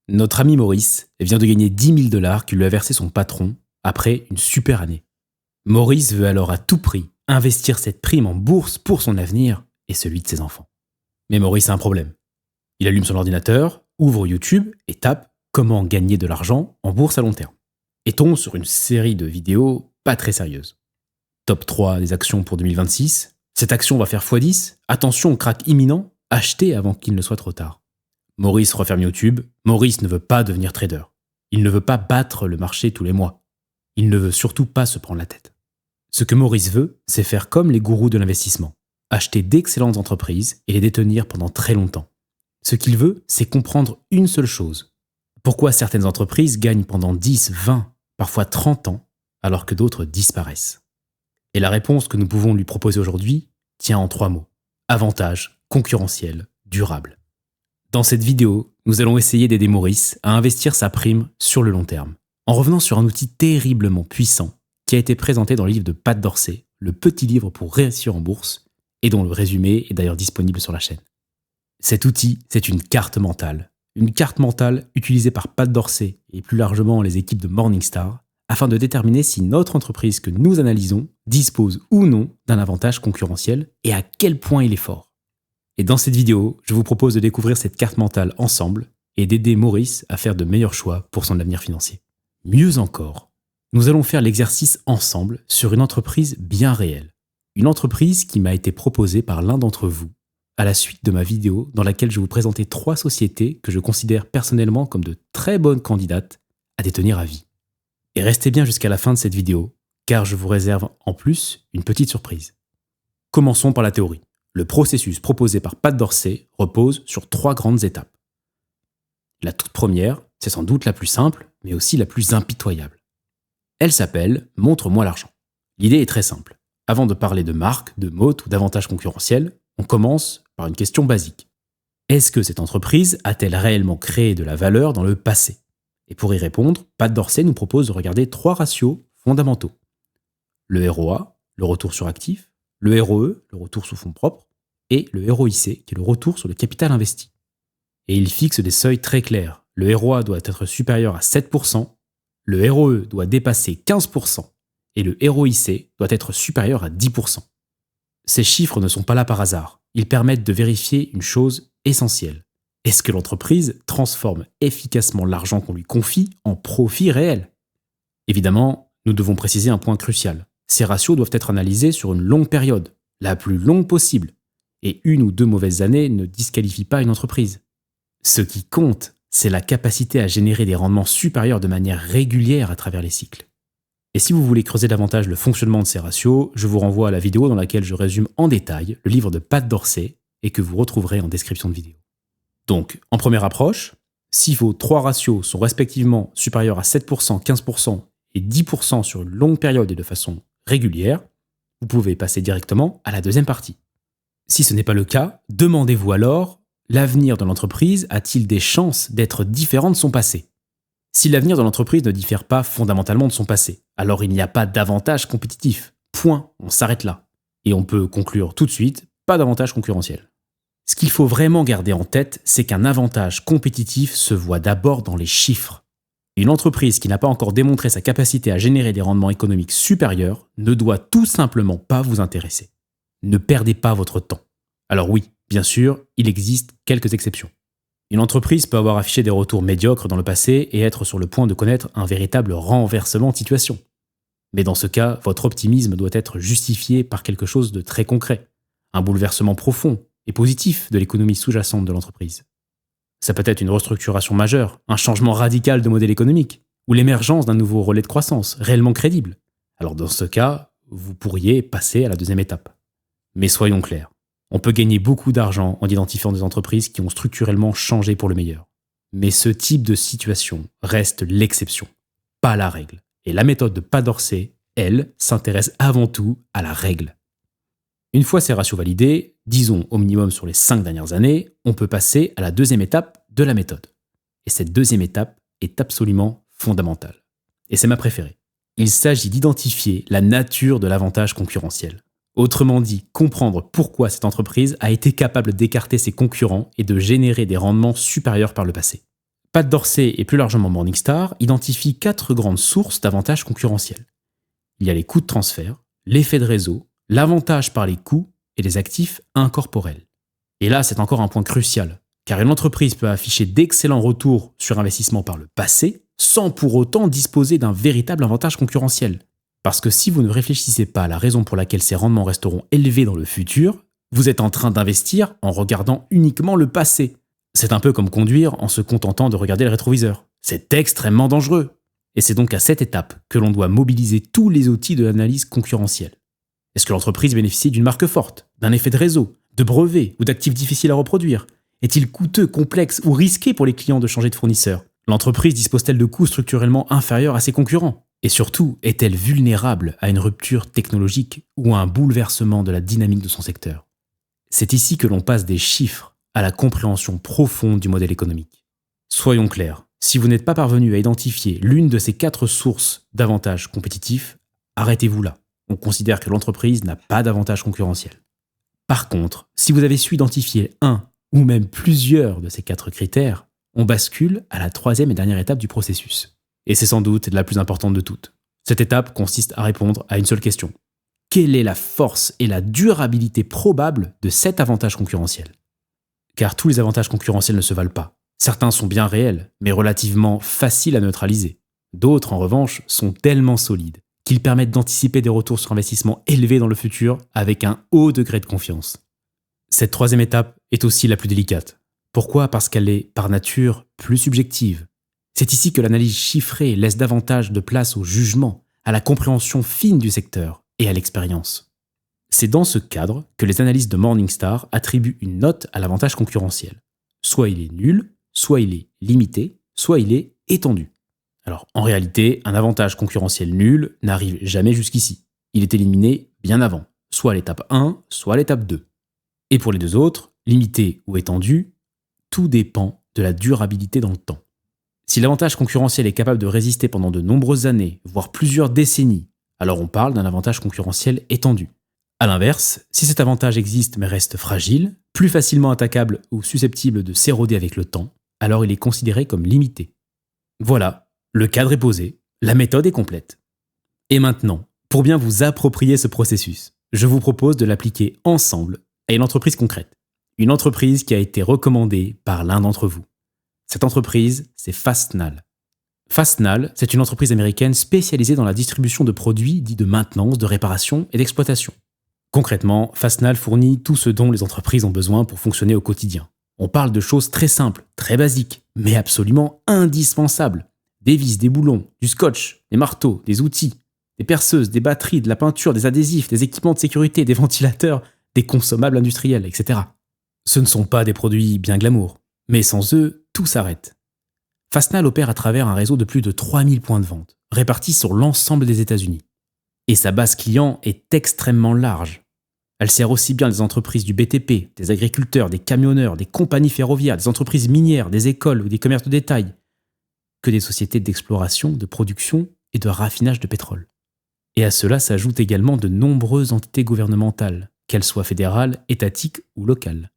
Notre ami Maurice vient de gagner 10 000 $ que lui a versé son patron après une super année. Maurice veut alors à tout prix investir cette prime en bourse pour son avenir et celui de ses enfants. Mais Maurice a un problème. Il allume son ordinateur, ouvre YouTube et tape comment gagner de l'argent en bourse à long terme. Et tombe sur une série de vidéos pas très sérieuses. Top 3 des actions pour 2026. Cette action va faire x10. Attention au crack imminent. Achetez avant qu'il ne soit trop tard. Maurice referme YouTube. Maurice ne veut pas devenir trader. Il ne veut pas battre le marché tous les mois. Il ne veut surtout pas se prendre la tête. Ce que Maurice veut, c'est faire comme les gourous de l'investissement. Acheter d'excellentes entreprises et les détenir pendant très longtemps. Ce qu'il veut, c'est comprendre une seule chose. Pourquoi certaines entreprises gagnent pendant 10, 20, parfois 30 ans, alors que d'autres disparaissent. Et la réponse que nous pouvons lui proposer aujourd'hui tient en 3 mots. Avantage, concurrentiel, durable. Dans cette vidéo, nous allons essayer d'aider Maurice à investir sa prime sur le long terme, en revenant sur un outil terriblement puissant qui a été présenté dans le livre de Pat Dorsey, le petit livre pour réussir en bourse, et dont le résumé est d'ailleurs disponible sur la chaîne. Cet outil, c'est une carte mentale. Une carte mentale utilisée par Pat Dorsey et plus largement les équipes de Morningstar, afin de déterminer si notre entreprise que nous analysons dispose ou non d'un avantage concurrentiel et à quel point il est fort. Et dans cette vidéo, je vous propose de découvrir cette carte mentale ensemble et d'aider Maurice à faire de meilleurs choix pour son avenir financier. Mieux encore, nous allons faire l'exercice ensemble sur une entreprise bien réelle. Une entreprise qui m'a été proposée par l'un d'entre vous à la suite de ma vidéo dans laquelle je vous présentais 3 sociétés que je considère personnellement comme de très bonnes candidates à détenir à vie. Et restez bien jusqu'à la fin de cette vidéo, car je vous réserve en plus une petite surprise. Commençons par la théorie. Le processus proposé par Pat Dorsey repose sur 3 grandes étapes. La toute première, c'est sans doute la plus simple, mais aussi la plus impitoyable. Elle s'appelle « Montre-moi l'argent ». L'idée est très simple. Avant de parler de marque, de mots ou d'avantages concurrentiels, on commence par une question basique. Est-ce que cette entreprise a-t-elle réellement créé de la valeur dans le passé ? Et pour y répondre, Pat Dorsey nous propose de regarder 3 ratios fondamentaux. Le ROA, le retour sur actif, le ROE, le retour sous fonds propres, et le ROIC, qui est le retour sur le capital investi. Et il fixe des seuils très clairs. Le ROA doit être supérieur à 7%, le ROE doit dépasser 15%, et le ROIC doit être supérieur à 10%. Ces chiffres ne sont pas là par hasard. Ils permettent de vérifier une chose essentielle. Est-ce que l'entreprise transforme efficacement l'argent qu'on lui confie en profit réel ? Évidemment, nous devons préciser un point crucial. Ces ratios doivent être analysés sur une longue période, la plus longue possible, et 1 ou 2 mauvaises années ne disqualifient pas une entreprise. Ce qui compte, c'est la capacité à générer des rendements supérieurs de manière régulière à travers les cycles. Et si vous voulez creuser davantage le fonctionnement de ces ratios, je vous renvoie à la vidéo dans laquelle je résume en détail le livre de Pat Dorsey et que vous retrouverez en description de vidéo. Donc, en première approche, si vos 3 ratios sont respectivement supérieurs à 7%, 15% et 10% sur une longue période et de façon régulière, vous pouvez passer directement à la deuxième partie. Si ce n'est pas le cas, demandez-vous alors, l'avenir de l'entreprise a-t-il des chances d'être différent de son passé ? Si l'avenir de l'entreprise ne diffère pas fondamentalement de son passé, alors il n'y a pas d'avantage compétitif. Point, on s'arrête là. Et on peut conclure tout de suite, pas d'avantage concurrentiel. Ce qu'il faut vraiment garder en tête, c'est qu'un avantage compétitif se voit d'abord dans les chiffres. Une entreprise qui n'a pas encore démontré sa capacité à générer des rendements économiques supérieurs ne doit tout simplement pas vous intéresser. Ne perdez pas votre temps. Alors oui, bien sûr, il existe quelques exceptions. Une entreprise peut avoir affiché des retours médiocres dans le passé et être sur le point de connaître un véritable renversement de situation. Mais dans ce cas, votre optimisme doit être justifié par quelque chose de très concret, un bouleversement profond et positif de l'économie sous-jacente de l'entreprise. Ça peut être une restructuration majeure, un changement radical de modèle économique, ou l'émergence d'un nouveau relais de croissance réellement crédible. Alors dans ce cas, vous pourriez passer à la deuxième étape. Mais soyons clairs. On peut gagner beaucoup d'argent en identifiant des entreprises qui ont structurellement changé pour le meilleur. Mais ce type de situation reste l'exception, pas la règle. Et la méthode de Pat Dorsey, elle, s'intéresse avant tout à la règle. Une fois ces ratios validés, disons au minimum sur les 5 dernières années, on peut passer à la deuxième étape de la méthode. Et cette deuxième étape est absolument fondamentale. Et c'est ma préférée. Il s'agit d'identifier la nature de l'avantage concurrentiel. Autrement dit, comprendre pourquoi cette entreprise a été capable d'écarter ses concurrents et de générer des rendements supérieurs par le passé. Pat Dorsey et plus largement Morningstar identifient 4 grandes sources d'avantages concurrentiels. Il y a les coûts de transfert, l'effet de réseau, l'avantage par les coûts et les actifs incorporels. Et là, c'est encore un point crucial, car une entreprise peut afficher d'excellents retours sur investissement par le passé, sans pour autant disposer d'un véritable avantage concurrentiel. Parce que si vous ne réfléchissez pas à la raison pour laquelle ces rendements resteront élevés dans le futur, vous êtes en train d'investir en regardant uniquement le passé. C'est un peu comme conduire en se contentant de regarder le rétroviseur. C'est extrêmement dangereux. Et c'est donc à cette étape que l'on doit mobiliser tous les outils de l'analyse concurrentielle. Est-ce que l'entreprise bénéficie d'une marque forte, d'un effet de réseau, de brevets ou d'actifs difficiles à reproduire? Est-il coûteux, complexe ou risqué pour les clients de changer de fournisseur? L'entreprise dispose-t-elle de coûts structurellement inférieurs à ses concurrents? Et surtout, est-elle vulnérable à une rupture technologique ou à un bouleversement de la dynamique de son secteur? C'est ici que l'on passe des chiffres à la compréhension profonde du modèle économique. Soyons clairs, si vous n'êtes pas parvenu à identifier l'une de ces 4 sources d'avantages compétitifs, arrêtez-vous là. On considère que l'entreprise n'a pas d'avantage concurrentiel. Par contre, si vous avez su identifier un ou même plusieurs de ces 4 critères, on bascule à la 3e et dernière étape du processus. Et c'est sans doute la plus importante de toutes. Cette étape consiste à répondre à une seule question. Quelle est la force et la durabilité probable de cet avantage concurrentiel? Car tous les avantages concurrentiels ne se valent pas. Certains sont bien réels, mais relativement faciles à neutraliser. D'autres, en revanche, sont tellement solides qu'ils permettent d'anticiper des retours sur investissement élevés dans le futur avec un haut degré de confiance. Cette 3e étape est aussi la plus délicate. Pourquoi? Parce qu'elle est, par nature, plus subjective. C'est ici que l'analyse chiffrée laisse davantage de place au jugement, à la compréhension fine du secteur et à l'expérience. C'est dans ce cadre que les analystes de Morningstar attribuent une note à l'avantage concurrentiel. Soit il est nul, soit il est limité, soit il est étendu. Alors, en réalité, un avantage concurrentiel nul n'arrive jamais jusqu'ici. Il est éliminé bien avant, soit à l'étape 1, soit à l'étape 2. Et pour les 2 autres, limité ou étendu, tout dépend de la durabilité dans le temps. Si l'avantage concurrentiel est capable de résister pendant de nombreuses années, voire plusieurs décennies, alors on parle d'un avantage concurrentiel étendu. A l'inverse, si cet avantage existe mais reste fragile, plus facilement attaquable ou susceptible de s'éroder avec le temps, alors il est considéré comme limité. Voilà, le cadre est posé, la méthode est complète. Et maintenant, pour bien vous approprier ce processus, je vous propose de l'appliquer ensemble à une entreprise concrète. Une entreprise qui a été recommandée par l'un d'entre vous. Cette entreprise, c'est Fastenal. Fastenal, c'est une entreprise américaine spécialisée dans la distribution de produits dits de maintenance, de réparation et d'exploitation. Concrètement, Fastenal fournit tout ce dont les entreprises ont besoin pour fonctionner au quotidien. On parle de choses très simples, très basiques, mais absolument indispensables. Des vis, des boulons, du scotch, des marteaux, des outils, des perceuses, des batteries, de la peinture, des adhésifs, des équipements de sécurité, des ventilateurs, des consommables industriels, etc. Ce ne sont pas des produits bien glamour, mais sans eux, tout s'arrête. Fastenal opère à travers un réseau de plus de 3000 points de vente, répartis sur l'ensemble des États-Unis. Et sa base client est extrêmement large. Elle sert aussi bien des entreprises du BTP, des agriculteurs, des camionneurs, des compagnies ferroviaires, des entreprises minières, des écoles ou des commerces de détail, que des sociétés d'exploration, de production et de raffinage de pétrole. Et à cela s'ajoutent également de nombreuses entités gouvernementales, qu'elles soient fédérales, étatiques ou locales.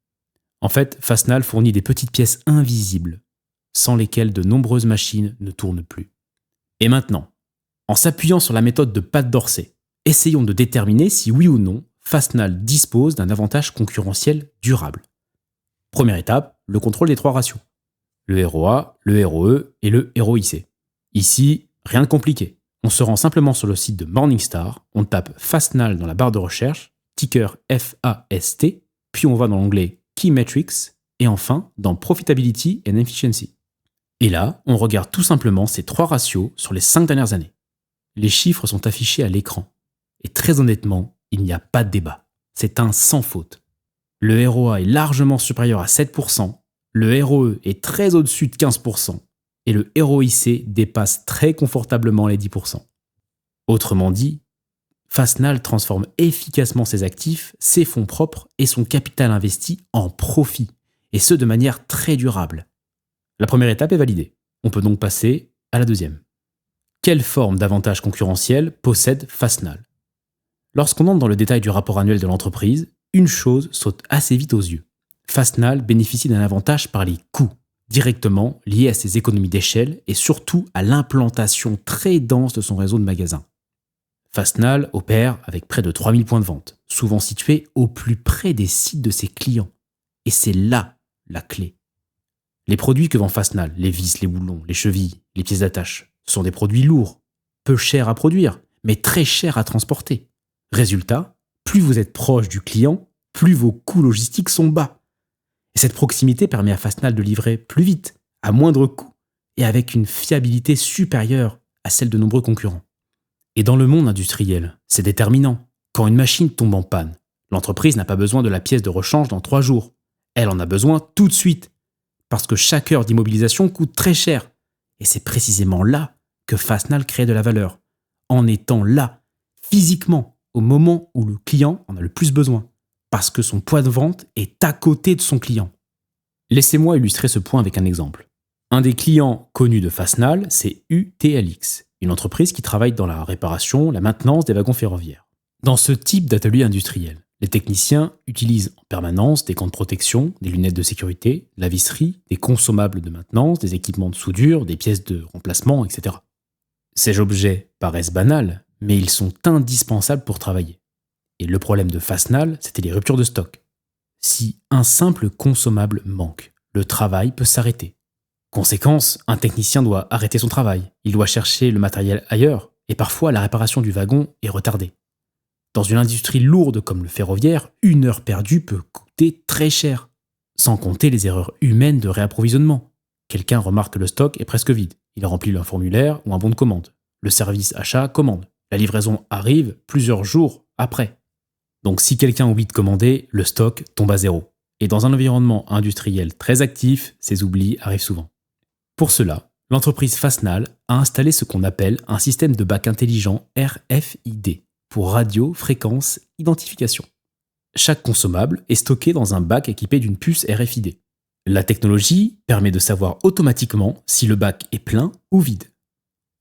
En fait, Fastenal fournit des petites pièces invisibles, sans lesquelles de nombreuses machines ne tournent plus. Et maintenant, en s'appuyant sur la méthode de Pat Dorsey, essayons de déterminer si oui ou non Fastenal dispose d'un avantage concurrentiel durable. Première étape, le contrôle des 3 ratios. Le ROA, le ROE et le ROIC. Ici, rien de compliqué. On se rend simplement sur le site de Morningstar, on tape Fastenal dans la barre de recherche, ticker FAST, puis on va dans l'onglet Key Metrics et enfin dans Profitability and Efficiency. Et là, on regarde tout simplement ces 3 ratios sur les 5 dernières années. Les chiffres sont affichés à l'écran. Et très honnêtement, il n'y a pas de débat. C'est un sans faute. Le ROA est largement supérieur à 7%, le ROE est très au-dessus de 15%, et le ROIC dépasse très confortablement les 10%. Autrement dit, Fastenal transforme efficacement ses actifs, ses fonds propres et son capital investi en profit, et ce de manière très durable. La première étape est validée. On peut donc passer à la deuxième. Quelle forme d'avantage concurrentiel possède Fastenal? Lorsqu'on entre dans le détail du rapport annuel de l'entreprise, une chose saute assez vite aux yeux. Fastenal bénéficie d'un avantage par les coûts. directement lié à ses économies d'échelle et surtout à l'implantation très dense de son réseau de magasins. Fastnal opère avec près de 3000 points de vente, souvent situés au plus près des sites de ses clients. Et c'est là la clé. Les produits que vend Fastnal, les vis, les boulons, les chevilles, les pièces d'attache, ce sont des produits lourds, peu chers à produire, mais très chers à transporter. Résultat, plus vous êtes proche du client, plus vos coûts logistiques sont bas. Et cette proximité permet à Fastnal de livrer plus vite, à moindre coût, et avec une fiabilité supérieure à celle de nombreux concurrents. Et dans le monde industriel, c'est déterminant. Quand une machine tombe en panne, l'entreprise n'a pas besoin de la pièce de rechange dans 3 jours. Elle en a besoin tout de suite. Parce que chaque heure d'immobilisation coûte très cher. Et c'est précisément là que Fastnal crée de la valeur. En étant là, physiquement, au moment où le client en a le plus besoin. Parce que son poids de vente est à côté de son client. Laissez-moi illustrer ce point avec un exemple. Un des clients connus de Fastnal, c'est UTLX, une entreprise qui travaille dans la réparation, la maintenance des wagons ferroviaires. Dans ce type d'atelier industriel, les techniciens utilisent en permanence des gants de protection, des lunettes de sécurité, de la visserie, des consommables de maintenance, des équipements de soudure, des pièces de remplacement, etc. Ces objets paraissent banals, mais ils sont indispensables pour travailler. Et le problème de Fastnal, c'était les ruptures de stock. Si un simple consommable manque, le travail peut s'arrêter. Conséquence, un technicien doit arrêter son travail, il doit chercher le matériel ailleurs, et parfois la réparation du wagon est retardée. Dans une industrie lourde comme le ferroviaire, 1 heure perdue peut coûter très cher. Sans compter les erreurs humaines de réapprovisionnement. Quelqu'un remarque que le stock est presque vide. Il remplit un formulaire ou un bon de commande. Le service achat commande. La livraison arrive plusieurs jours après. Donc si quelqu'un oublie de commander, le stock tombe à zéro. Et dans un environnement industriel très actif, ces oublis arrivent souvent. Pour cela, l'entreprise Fastnal a installé ce qu'on appelle un système de bac intelligent RFID. Pour radio, fréquence, identification. Chaque consommable est stocké dans un bac équipé d'une puce RFID. La technologie permet de savoir automatiquement si le bac est plein ou vide.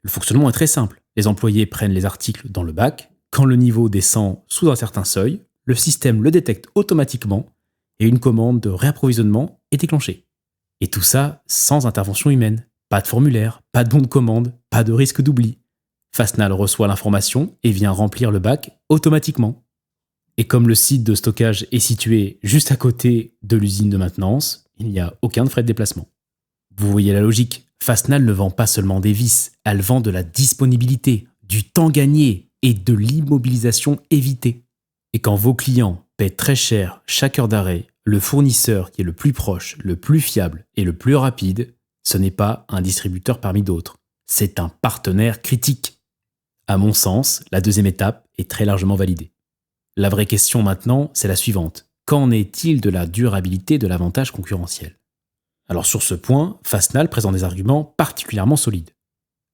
Le fonctionnement est très simple. Les employés prennent les articles dans le bac. Quand le niveau descend sous un certain seuil, le système le détecte automatiquement et une commande de réapprovisionnement est déclenchée. Et tout ça sans intervention humaine. Pas de formulaire, pas de bon de commande, pas de risque d'oubli. Fastnal reçoit l'information et vient remplir le bac automatiquement. Et comme le site de stockage est situé juste à côté de l'usine de maintenance, il n'y a aucun frais de déplacement. Vous voyez la logique, Fastnal ne vend pas seulement des vis, elle vend de la disponibilité, du temps gagné et de l'immobilisation évitée. Et quand vos clients paient très cher chaque heure d'arrêt, le fournisseur qui est le plus proche, le plus fiable et le plus rapide, ce n'est pas un distributeur parmi d'autres, c'est un partenaire critique. À mon sens, la deuxième étape est très largement validée. La vraie question maintenant, c'est la suivante. Qu'en est-il de la durabilité de l'avantage concurrentiel ? Alors sur ce point, Fastnal présente des arguments particulièrement solides.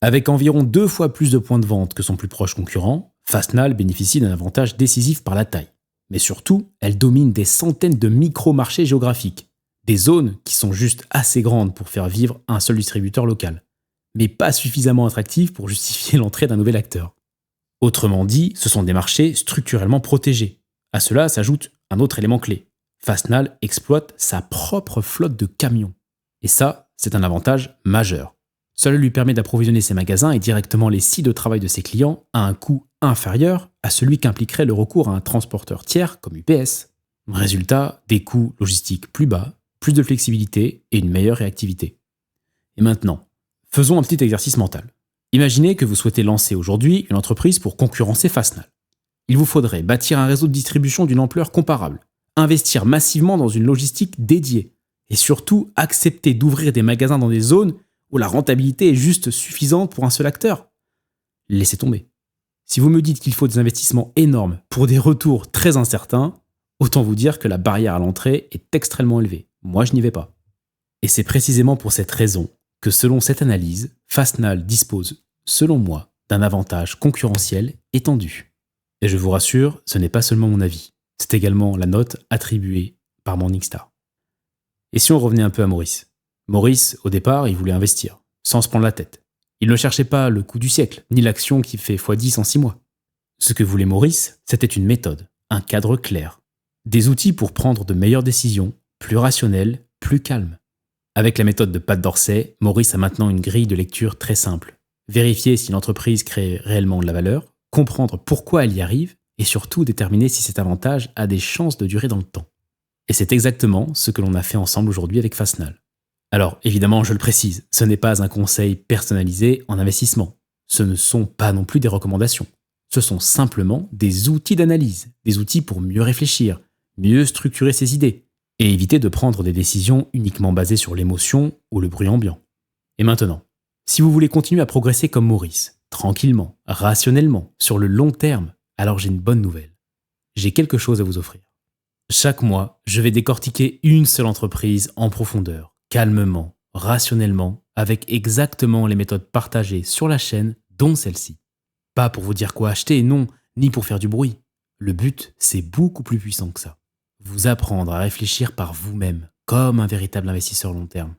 Avec environ 2 fois plus de points de vente que son plus proche concurrent, Fastnal bénéficie d'un avantage décisif par la taille. Mais surtout, elle domine des centaines de micro-marchés géographiques, des zones qui sont juste assez grandes pour faire vivre un seul distributeur local, mais pas suffisamment attractives pour justifier l'entrée d'un nouvel acteur. Autrement dit, ce sont des marchés structurellement protégés. À cela s'ajoute un autre élément clé. Fastnal exploite sa propre flotte de camions. Et ça, c'est un avantage majeur. Cela lui permet d'approvisionner ses magasins et directement les sites de travail de ses clients à un coût inférieur à celui qu'impliquerait le recours à un transporteur tiers comme UPS. Résultat, des coûts logistiques plus bas, plus de flexibilité et une meilleure réactivité. Et maintenant, faisons un petit exercice mental. Imaginez que vous souhaitez lancer aujourd'hui une entreprise pour concurrencer Fastnal. Il vous faudrait bâtir un réseau de distribution d'une ampleur comparable, investir massivement dans une logistique dédiée, et surtout accepter d'ouvrir des magasins dans des zones où la rentabilité est juste suffisante pour un seul acteur. Laissez tomber. Si vous me dites qu'il faut des investissements énormes pour des retours très incertains, autant vous dire que la barrière à l'entrée est extrêmement élevée. Moi, je n'y vais pas. Et c'est précisément pour cette raison que selon cette analyse, Fastnal dispose, selon moi, d'un avantage concurrentiel étendu. Et je vous rassure, ce n'est pas seulement mon avis, c'est également la note attribuée par Morningstar. Et si on revenait un peu à Maurice ? Maurice, au départ, il voulait investir, sans se prendre la tête. Il ne cherchait pas le coup du siècle, ni l'action qui fait x10 en 6 mois. Ce que voulait Maurice, c'était une méthode, un cadre clair, des outils pour prendre de meilleures décisions, plus rationnelles, plus calmes. Avec la méthode de Pat Dorsey, Maurice a maintenant une grille de lecture très simple. Vérifier si l'entreprise crée réellement de la valeur, comprendre pourquoi elle y arrive, et surtout déterminer si cet avantage a des chances de durer dans le temps. Et c'est exactement ce que l'on a fait ensemble aujourd'hui avec Fastnal. Alors, évidemment, je le précise, ce n'est pas un conseil personnalisé en investissement. Ce ne sont pas non plus des recommandations. Ce sont simplement des outils d'analyse, des outils pour mieux réfléchir, mieux structurer ses idées, et éviter de prendre des décisions uniquement basées sur l'émotion ou le bruit ambiant. Et maintenant, si vous voulez continuer à progresser comme Maurice, tranquillement, rationnellement, sur le long terme, alors j'ai une bonne nouvelle. J'ai quelque chose à vous offrir. Chaque mois, je vais décortiquer une seule entreprise en profondeur, calmement, rationnellement, avec exactement les méthodes partagées sur la chaîne, dont celle-ci. Pas pour vous dire quoi acheter, non, ni pour faire du bruit. Le but, c'est beaucoup plus puissant que ça. Vous apprendre à réfléchir par vous-même, comme un véritable investisseur long terme.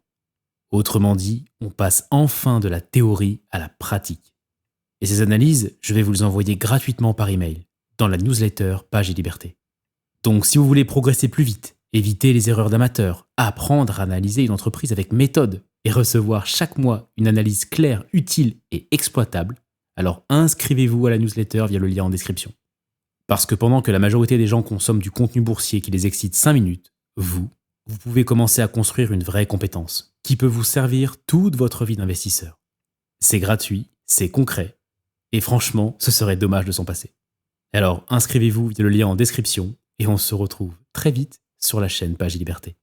Autrement dit, on passe enfin de la théorie à la pratique. Et ces analyses, je vais vous les envoyer gratuitement par email, dans la newsletter Page et Liberté. Donc si vous voulez progresser plus vite, éviter les erreurs d'amateurs, apprendre à analyser une entreprise avec méthode et recevoir chaque mois une analyse claire, utile et exploitable, alors inscrivez-vous à la newsletter via le lien en description. Parce que pendant que la majorité des gens consomment du contenu boursier qui les excite 5 minutes, vous pouvez commencer à construire une vraie compétence qui peut vous servir toute votre vie d'investisseur. C'est gratuit, c'est concret, et franchement, ce serait dommage de s'en passer. Alors inscrivez-vous via le lien en description et on se retrouve très vite sur la chaîne Page et Liberté.